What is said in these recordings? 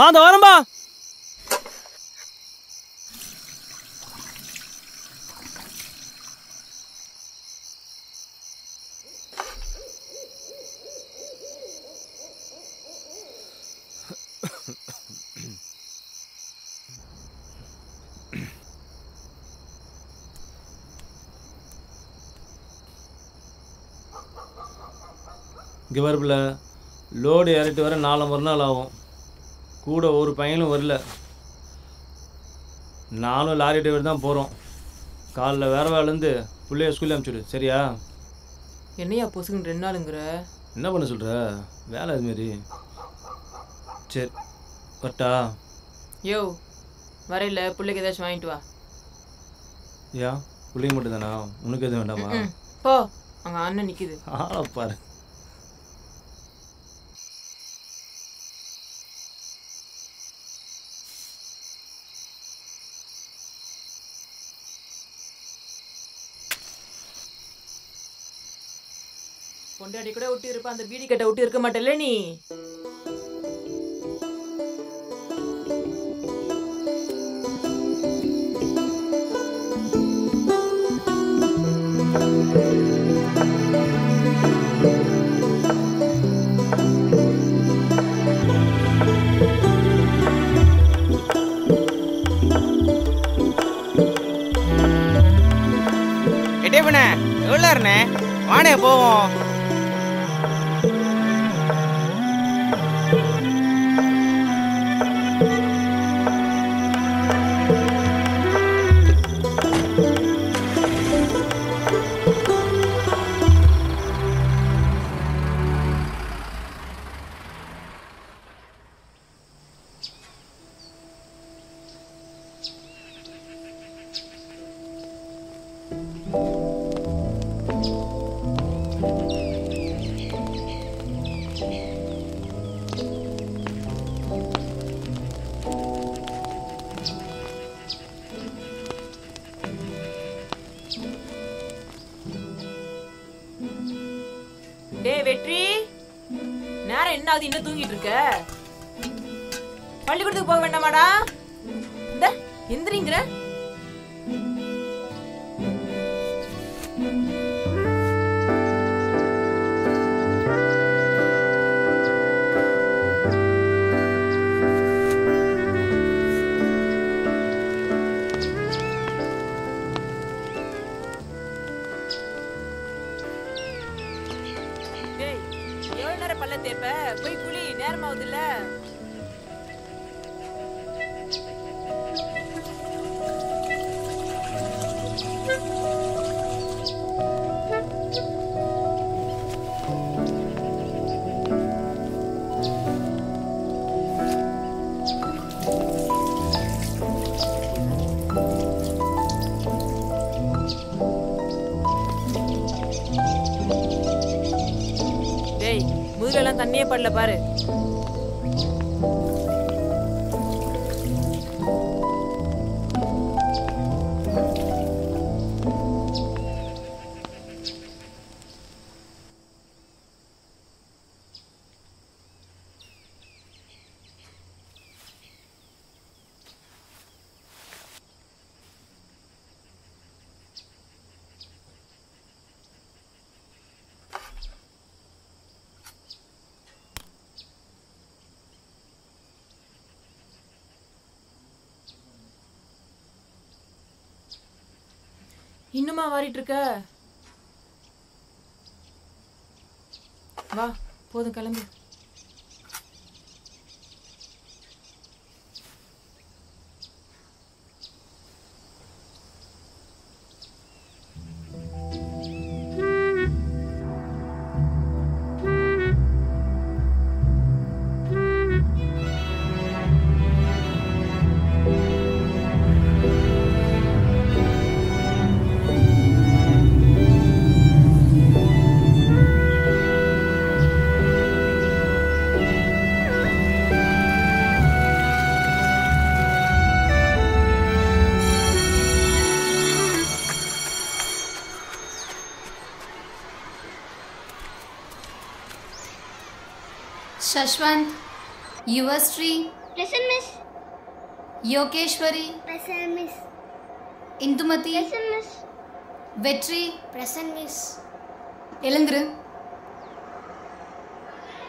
அந்த வரம்பா. இங்கே வரப்பில்ல லோடு இறட்டு வர 4 மறுநாள் ஆகும். கூட ஒரு பையனும் வரல. நானும் லாரி டிரைவர் தான் போகிறோம். காலைல வேற வேலைலேருந்து பிள்ளைய ஸ்கூலில் அனுப்பிச்சுடு. சரியா? என்னையா பொசுக்குன்னு 2 நாளுங்கிற? என்ன பண்ண சொல்கிற? வேலை அதுமாரி. சரி வரட்டா? யோ வரையில பிள்ளைக்கு ஏதாச்சும் வாங்கிட்டு வா. ஏன் பிள்ளைங்க மட்டும் தானா? உனக்கு எதுவும் வேண்டாமா? போ, அங்கே அண்ணன் நிற்கிது. ஆளப்பாரு. பொண்டாடி கூட விட்டு இருப்ப, அந்த பீடி கட்டை விட்டு இருக்க மாட்டேல்ல நீ? எவ்வளோண்ணே வாடகை போவோம். டேய் வெற்றி, நேரம் என்ன ஆகுது? இன்னும் தூங்கிட்டு இருக்க? பள்ளிக்கூடத்துக்கு போக வேண்டாமாடா? இந்த எந்திரிங்கிற. பல்ல தேப்ப போய் குளி, நேரம் ஆகுதுல்ல. முதுகெல்லாம் தண்ணியே படல பாரு. இன்னுமா வாரிட்டு இருக்க? வா போதும், கிளம்பு. Shashwant, Yuvasri, Present, miss. Yokeshwari, Present, miss. Indumati, Present, miss. Vetri. Present, miss. எழுந்துரு.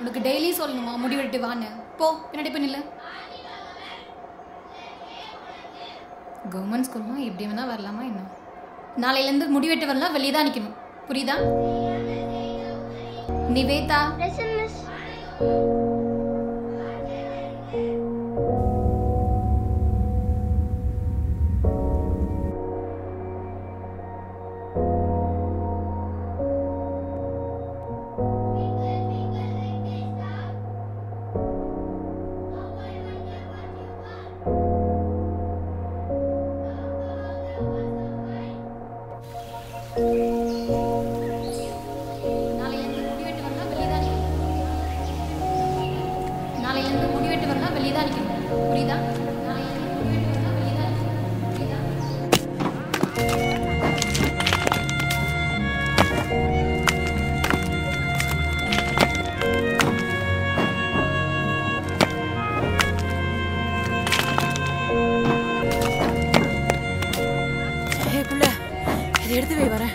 உனக்கு டெய்லி சொல்லணுமா முடி வெட்டி வான்னு? போ பின்னாடி போய் நில்லு. கவர்மெண்ட் ஸ்கூல்னா எப்படி வேணா வரலாமா என்ன? நாளையிலேருந்து முடி வெட்டி வரலாம், வெளியே தான் நிற்கணும். புரியுதா? நிவேதா. Present, miss. நாளையிலேருந்து முடி வெட்டி வரலாம், வெளியே தான் நிற்கணும். புரியுதா? எடுத்து போய் வரேன்.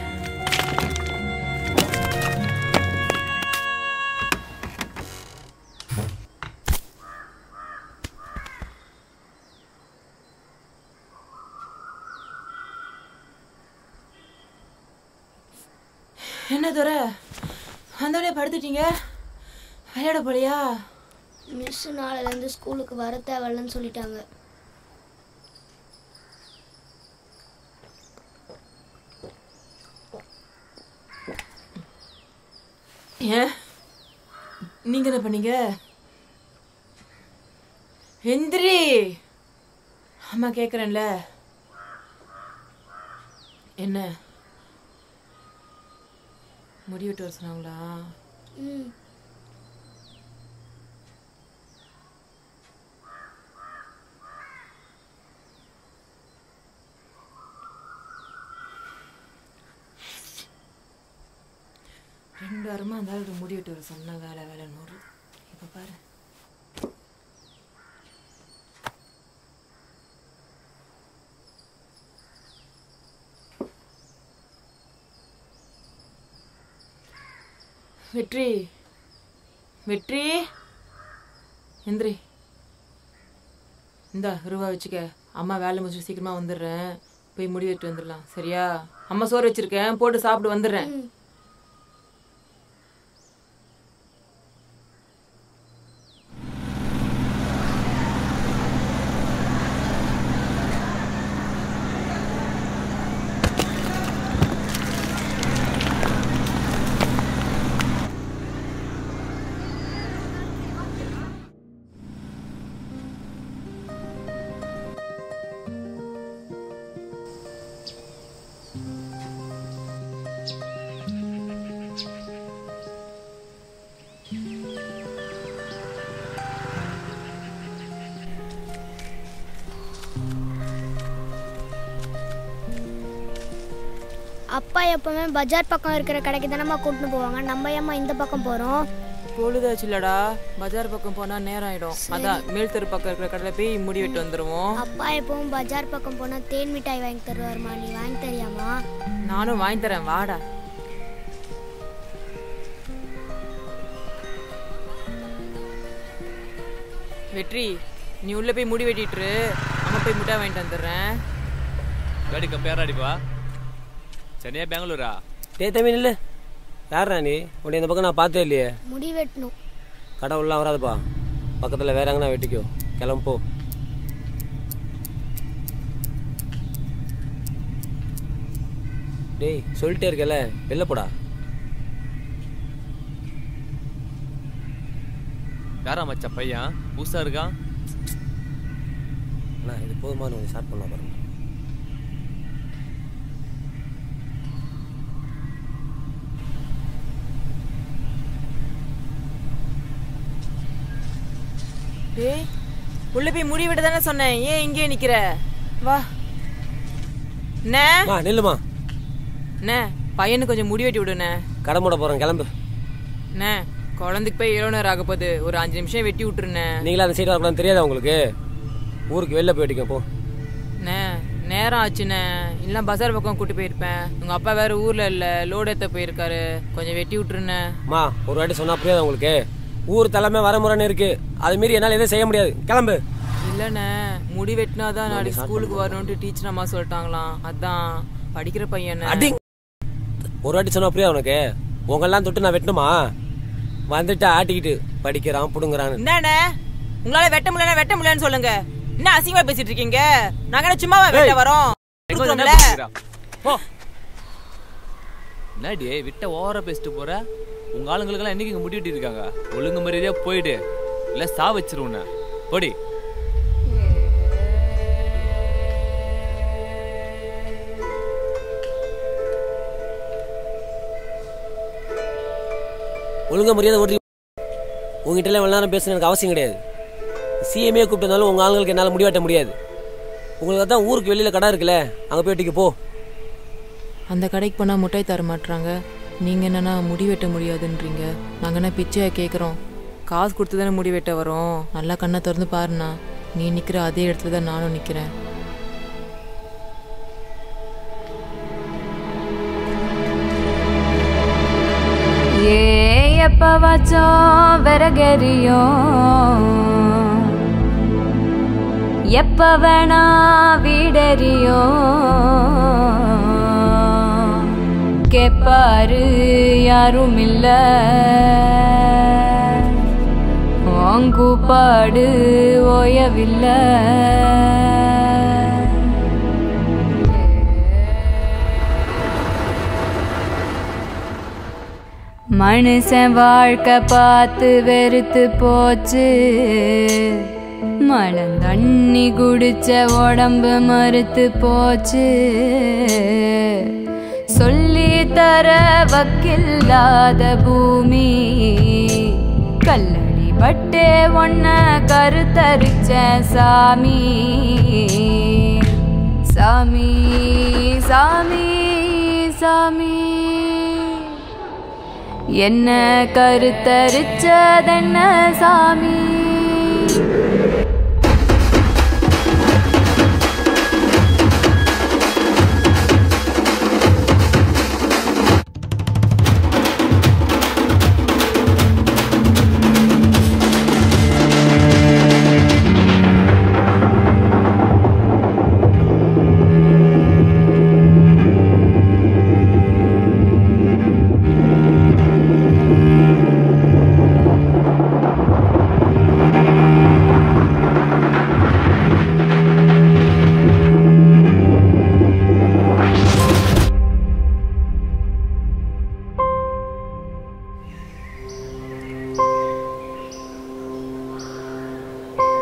என்ன துரை வந்தோடனே படுத்துட்டீங்க? விளையாட போலியா? மிஸ் நாளையிலேருந்து ஸ்கூலுக்கு வர தேவையில்லைன்னு சொல்லிட்டாங்க. ஏன் நீங்க என்ன பண்ணீங்க? எந்திரி, அம்மா கேக்குறேன்ல. என்ன முடி விட்டு வர சொன்னாங்களா? ம். ரெண்டு வாரமா அந்த முடி விட்டு வர சொன்னா வேலை வேலைன்னு ஓடுது. இப்ப பாரு. வெற்றி, வெற்றி, எந்திரி. இந்தா ரூபா வச்சுக்க. அம்மா வேலை முடிச்சு சீக்கிரமா வந்துடுறேன், போய் முடி வெட்டு வந்துடலாம். சரியா? அம்மா சோறு வச்சிருக்கேன், போட்டு சாப்பிட்டு வந்துடுறேன். அப்பா எப்பவுமே பஜார் பக்கம் இருக்கிற கடைக்கு தானம்மா கூட்டின்னு போவாங்க. நம்ம ஏம்மா இந்த பக்கம் போகிறோம்? பொழுதாச்சு இல்லடா, பஜார் பக்கம் போனா நேரம் ஆயிடும். அதான் மேல் தெரு பக்கம் இருக்கிற கடையில போய் முடி வெட்டு வந்துருவோம். அப்பா எப்பவும் பஜார் பக்கம் போனா தேன் மிட்டாய் வாங்கி தருவாருமா. நீ வாங்கி தரியாமா? நானும் வாங்கி தரேன், வாடா. வெற்றி, நீ உள்ள போய் முடி வெட்டிட்டு அம்மா போய் முட்டை வாங்கிட்டு வந்துடுறேன். गाड़ी कंपेयर அடிப்பா. சென்னையா பெங்களூரா? டேய் தம்பி நில்லு. யாரா நீ? உன்னை இந்த பக்கம் நான் பார்த்தே இல்லையே. முடி வெட்டணும். கடை உள்ள வராதுப்பா, பக்கத்தில் வேற எங்கன்னா வெட்டிக்கோ. கிளம்பு. டேய் சொல்லிட்டே இருக்கல, வெளில போடா. யாரா மச்சா பையன் புதுசா இருக்கான்? அண்ணா இது போதுமா, கொஞ்சம் ஸ்டார்ட் பண்ணலாம் பாருங்க. டேய், உள்ள போய் முடி வெட்ட தானே சொன்னேன், ஏன் இங்கே நிக்கிற? வா. நில்லுமா. பையனுக்கு கொஞ்சம் முடி வெட்டி விடுண்ணே. கடை மூட போகிறேன், கிளம்பு. குழந்தைக்கு போய் இளநர் ஆக போகுது, ஒரு 5 நிமிஷம் வெட்டி விட்டுருண்ணே. நீங்களா அந்த சைடு வரக்கூடாது தெரியாதா உங்களுக்கு? ஊருக்கு வெளில போயிட்டீங்க போ. நேரம் ஆச்சுண்ணே, இல்லை பஜார் பக்கம் கூட்டி போயிருப்பேன். உங்க அப்பா வேற ஊர்ல இல்ல, லோடு ஏத்த போயிருக்காரு. கொஞ்சம் வெட்டி விட்டுருண்ணே. அம்மா ஒரு வாட்டி சொன்னா புரியாதா உங்களுக்கு? ஊர் தலைமை வரமுறைன்னு இருக்கு, அது மீறி என்னால் எதுவும் செய்ய முடியாது. கிளம்பு. இல்லண்ணே, முடி வெட்டினாதான் நாளைக்கு ஸ்கூலுக்கு வரணும்ட்டு டீச்சர் அம்மா சொல்லிட்டாங்களாம். அதான் படிக்கிற பையன். ஒரு வாட்டி சொன்னா புரியாது உனக்கு? உங்கெல்லாம் தொட்டு நான் வெட்டணுமா? வந்துட்டு ஆட்டிக்கிட்டு படிக்கிறான் புடுங்குறான்னு. என்னண்ணே உங்களால வெட்ட முடியலன்னு சொல்லுங்க. என்ன அசிங்கமா பேசிட்டு இருக்கீங்க? நாங்க என்ன சும்மாவா வெட்ட வரோம்? என்னடி விட்ட ஓவரா பேசிட்டு போற? உங்க ஆளுங்களுக்கெல்லாம் என்னைக்கு இங்க முடி வெட்டி இருக்காங்க? ஒழுங்கு மரியாதையா போயிடு, இல்ல சா வச்சிருவோண்ண. போடி. ஒழுங்கா மரியாதை ஓட்டி. உங்ககிட்ட எல்லாம் நேரம் பேசணும் எனக்கு அவசியம் கிடையாது. சிஎம்ஏ கூப்பிட்டதாலும் உங்க ஆளுங்களுக்கு என்னால் முடிவெட்ட முடியாது. உங்களுக்கு தான் ஊருக்கு வெளியில கடை இருக்குல்ல, அங்க போயிட்டு போ. அந்த கடைக்கு போனா முட்டாய் தர மாட்டாங்க. நீங்க என்னன்னா முடி வெட்ட முடியாதுன்றீங்க. நாங்க என்ன பிச்சையா கேட்குறோம்? காசு கொடுத்து தானே முடி வெட்ட வரோம். நல்லா கண்ணை திறந்து பாருண்ணா, நீ நிக்கிற அதே இடத்துல தான் நானும் நிக்கிறேன். எப்பவாச்சும் விறகெறியும், எப்ப வேணா வீடெறியும். கேப்பாரு யாரும் இல்ல, கூப்பாடு ஓயவில்லை. மனுஷன் வாழ்க்கை பார்த்து வெறுத்து போச்சு, மழந்தண்ணி குடிச்ச உடம்பு மறுத்து போச்சு. சொல்லி தர வக்கில்லாத பூமி, கல்லடி பட்டே ஒன்ன கருத்தரிச்ச சாமி. சாமி சாமி சாமி, என்ன கருத்தரிச்சதென்ன சாமி.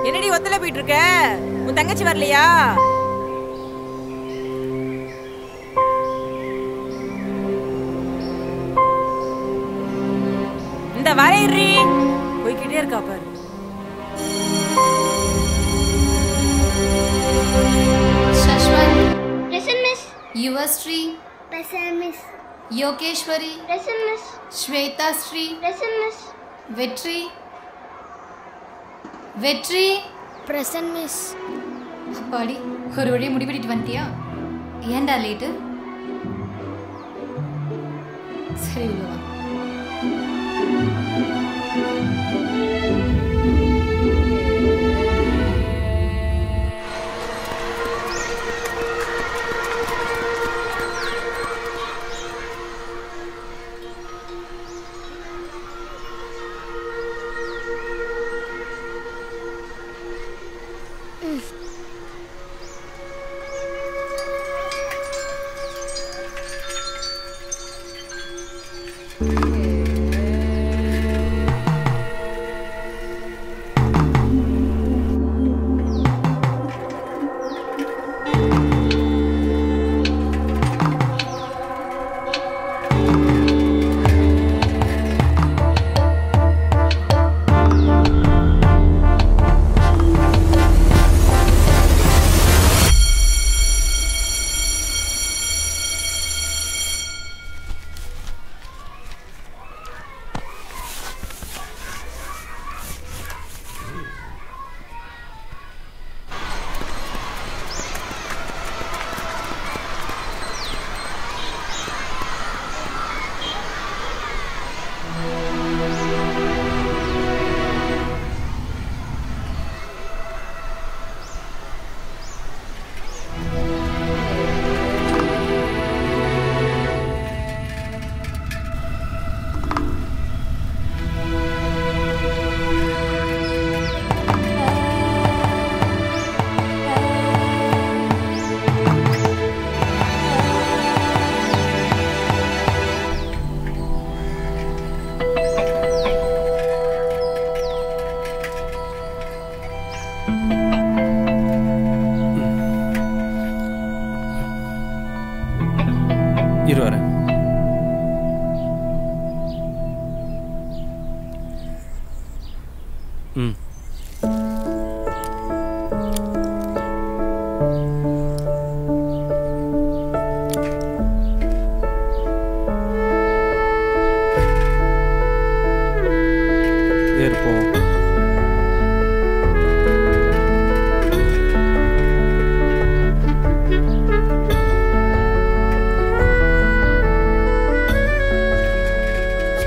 என்னடி ஒத்தல போயிட்டு இருக்க? உன் தங்கச்சி வரலையா? இந்த வரையறி போய்கிட்டே இருக்கா பாரு. Shashwat, Present miss. Yuvasri, Present miss. Yokeshwari, Present miss. Shweta Sri, Present miss. Vetri, Vetri. Present miss. அப்பாடி ஒரு வழியை முடிவெட்டிட்டு வந்துட்டியா? ஏன்டா லேட்டு? சரி உள்ள வா.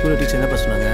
ஸ்கூல் டீச்சர் என்னப்பா சொன்னாங்க?